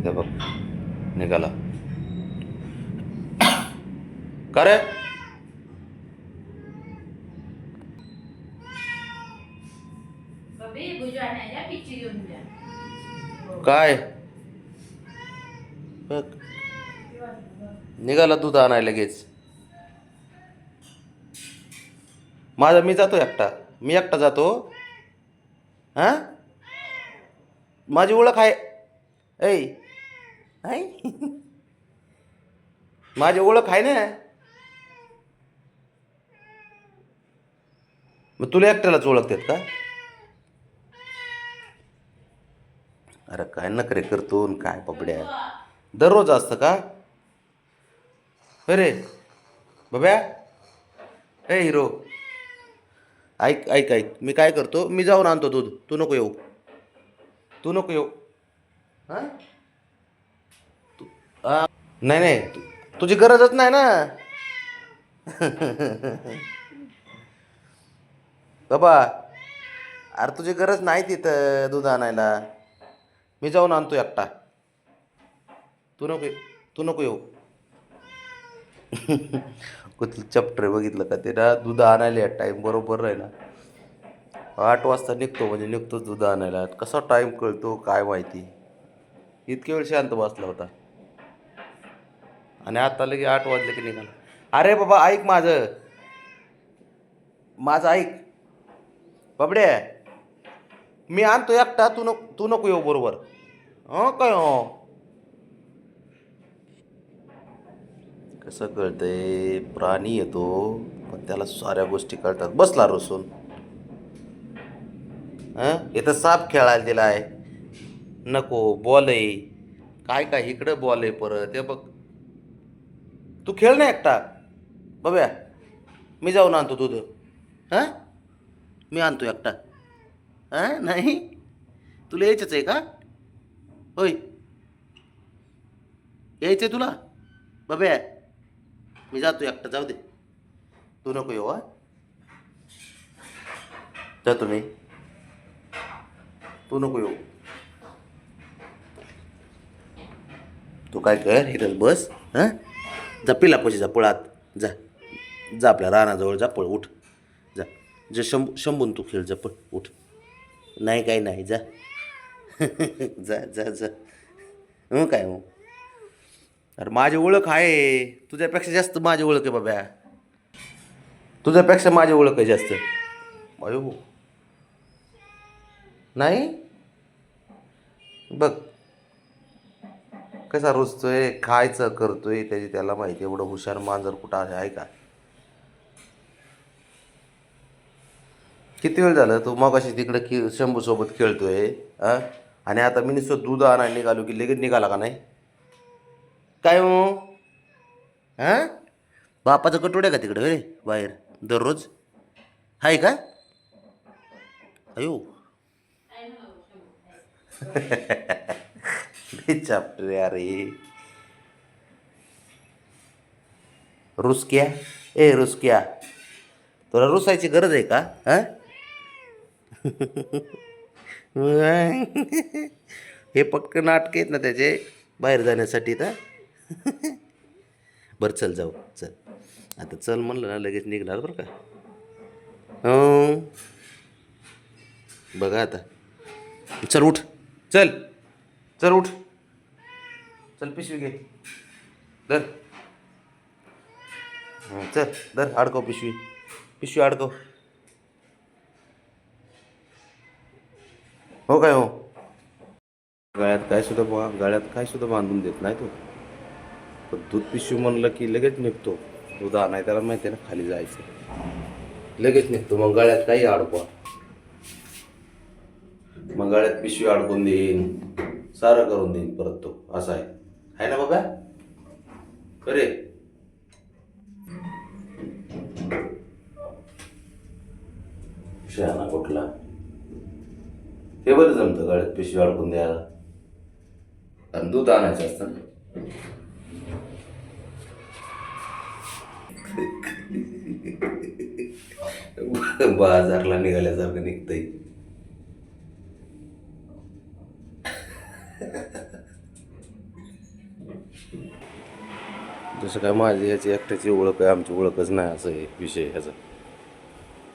हे बघ निघाला. का रे? काय बघ निघाला दूध आणायला लगेच. मी जातो एकटा. मी एकटा जातो. हां माझी ओळख आहे. ऐ ऐ माझी ओळख आहे ना. मग तुला एकट्यालाच ओळखतात का? अरे काय नखरे करतो न काय पपड्या. दररोज असतं का? अरे बब्या. ए हिरो ऐक ऐक ऐक. मी काय करतो, मी जाऊन आणतो दूध. तू नको येऊ. तू नको येऊ. हां नाही नाही तुझी गरजच नाही ना. बाबा अरे तुझी गरज नाही तिथं दूध आणायला. मी जाऊन आणतो एकटा. तू नको येऊ. कुठलं चॅप्टर बघितलं का ते ना. दूध आणायला टाईम बरोबर आहे ना. 8 वाजता निघतो म्हणजे निघतोच दूध आणायला. कसा टाईम कळतो काय माहिती. इतके वेळ शांत बसला होता आणि आता लगे 8 वाजले की निघाला. अरे बाबा ऐक माझं. माझं ऐक बाबडे. मी आणतो एकटा. तू नको येऊ बरोबर. काय कसं कळतंय. प्राणी येतो पण त्याला साऱ्या गोष्टी कळतात. बसला रुसून. इथं साप खेळायला दिला आहे. नको बॉल आहे. काय काय इकडं बॉल आहे परत. हे बघ तू खेळ ना एकटा. बघूया मी जाऊन आणतो दूध. हां मी आणतो एकटा. नाही तुला यायचंच आहे का? होय यायचं आहे तुला? बब्या मी जातो एकटा. जाऊ दे तू नको येऊ. जातो मी. तू नको येऊ. तू काय कर इथंच बस. जा पिलापाशी जा. पळात जा. जा आपल्या रानाजवळ जा. पळ उठ. जा जे शंभून तू खेळ. जा पळ उठ. नाही काही नाही जा. जा जा जा. काय मग. अरे माझी ओळख आहे. तुझ्यापेक्षा जास्त माझी ओळख आहे बाब्या. तुझ्यापेक्षा माझी ओळख आहे जास्त. अयो नाही बघ कसा रुजतोय. खायचं करतोय त्याला माहिती. एवढं हुशार मांजर कुठं आहे का? किती वेळ झालं तू मगाशी तिकडे शंभूसोबत खेळतोय. आणि आता मी नुसतं दूध आणायला निघालो की लगेच निघाला का नाही? काय मग बापाचं कटोड आहे का तिकडे रे बाहेर दररोज? आहे का? अयो चाप्टर अरे. रुसक्या. ए रुसक्या तुला रुसायची गरज आहे का? हे पटकन नाटक आहेत ना त्याचे बाहेर जाण्यासाठी. तर बरं चल जाऊ. चल आता चल म्हणलं ना लगेच निघणार बरं का. बघा आता. चल उठ. चल चल उठ. चल पिशवी घे. धर. चल धर. अडकव पिशवी. पिशवी अडकव. हो काय हो. गळ्यात काय सुद्धा बांधून देत नाही तो. पण दूध पिशवी म्हणलं की लगेच निघतो. दूध आणाय त्याला माहिती आहे ना खाली जायचं. लगेच निघतो. मग गळ्यात काही अडकवा. मग गळ्यात पिशवी अडकून देईन. सारं करून देईन परत तो. असा आहे ना बाबा. अरे शहाणा कुठला. हे बरं जमतं गळ्यात पिशवी अडकून द्यायला. आणि दूध आणायचं असतं. बाजारला निघाल्यासारखं निघतंय. जसं काय माझी याची एकट्याची ओळख आहे, आमची ओळखच नाही असं आहे विषय ह्याचा.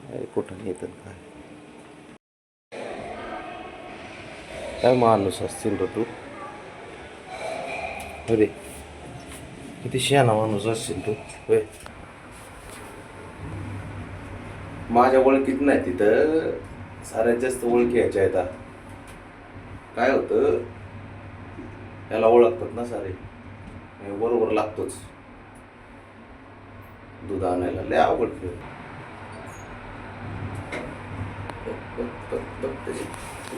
काय कुठं नाही तर काय काय माणूस असतील रे तू. अरे किती शहाणा माणूस असशील तू. होय माझ्या ओळखीत नाही तिथं साऱ्यात जास्त ओळखी यायच्या आहेत. काय होतं याला ओळखतात ना सारे, बरोबर लागतोच दूध आणायला. लय अवघड खेळ.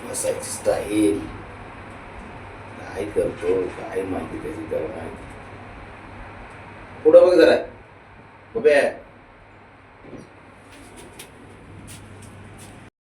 बसायची स्टाईल काय करतो काय माहिती त्याची त्याला माहिती. पुढं बघ जरा उभे